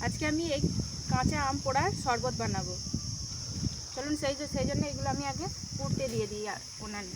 আজকে আমি এই কাঁচা আম পোড়ার শরবত বানাবো। চলুন সেই জন্য এগুলো আমি আগে পুড়তে দিয়ে দিই উনানে।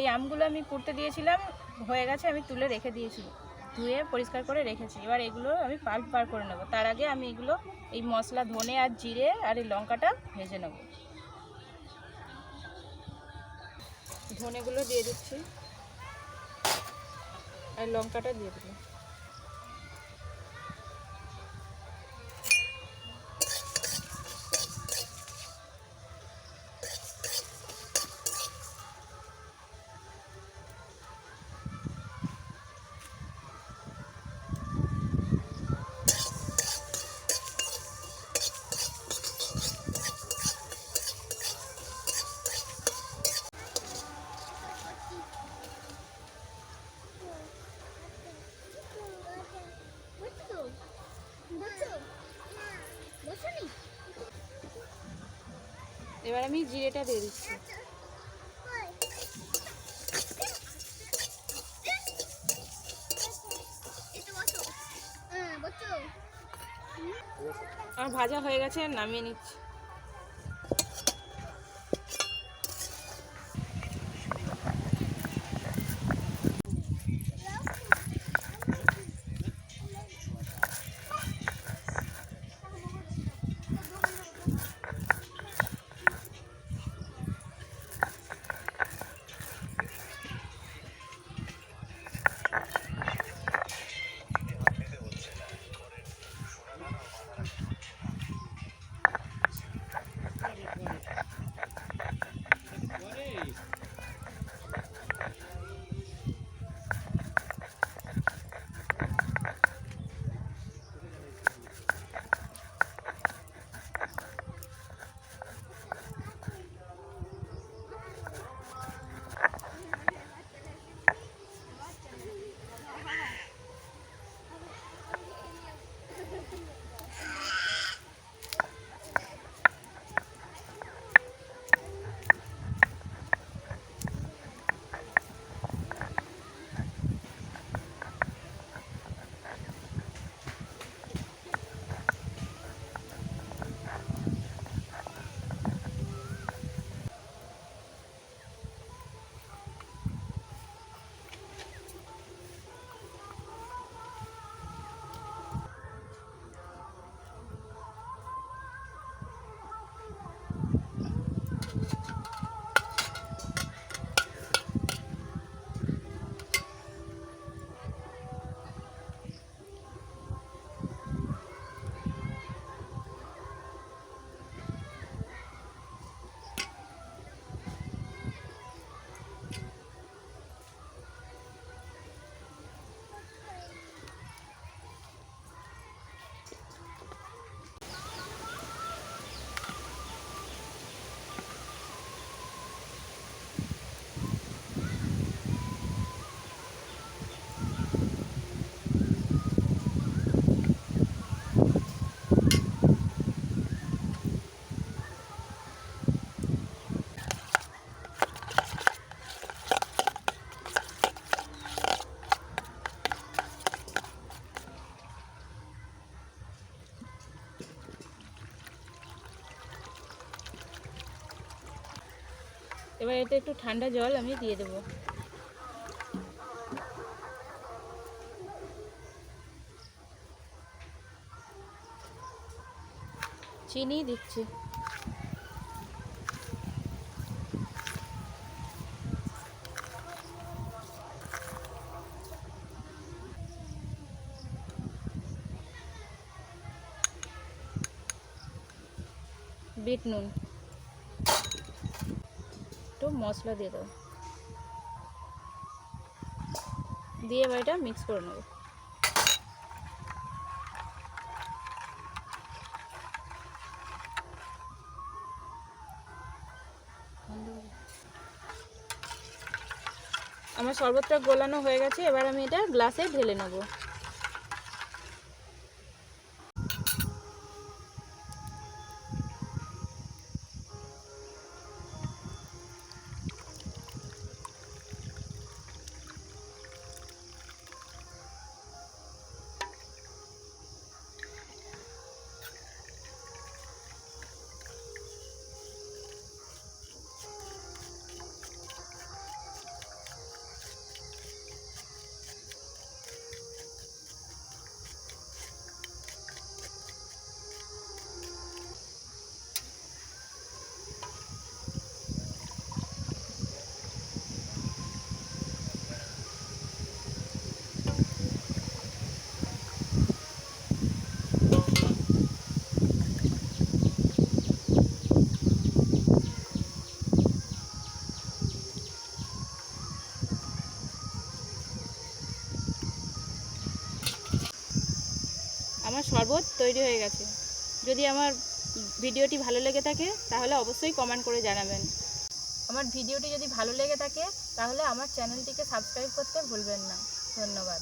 এই আমগুলো আমি পুড়তে দিয়েছিলাম, হয়ে গেছে, আমি তুলে রেখে দিয়েছি, ধুয়ে পরিষ্কার করে রেখেছি। এবার এগুলো আমি পাল্প বার করে নেব। তার আগে আমি এগুলো এই মশলা ধনে আর জিরে আর এই লঙ্কাটা ভেজে নেব। ধনেগুলো দিয়ে দিচ্ছি আর লঙ্কাটা দিয়ে দেবো। এবার আমি জিরেটা দিয়ে দিচ্ছি। আমার ভাজা হয়ে গেছে, নামিয়ে নিচ্ছি। এবার এতে একটু ঠান্ডা জল আমি দিয়ে দেব। চিনি দিচ্ছি। বিট নুন। মশলা দিয়ে দেবো, দিয়ে এবার এটা মিক্স করে নেবো। আমার শরবতটা গোলানো হয়ে গেছে, এবার আমি এটা গ্লাসে ঢেলে নেব। আমার শরবত তৈরি হয়ে গেছে। যদি আমার ভিডিওটি ভালো লেগে থাকে তাহলে অবশ্যই কমেন্ট করে জানাবেন। আমার ভিডিওটি যদি ভালো লেগে থাকে তাহলে আমার চ্যানেলটিকে সাবস্ক্রাইব করতে ভুলবেন না। ধন্যবাদ।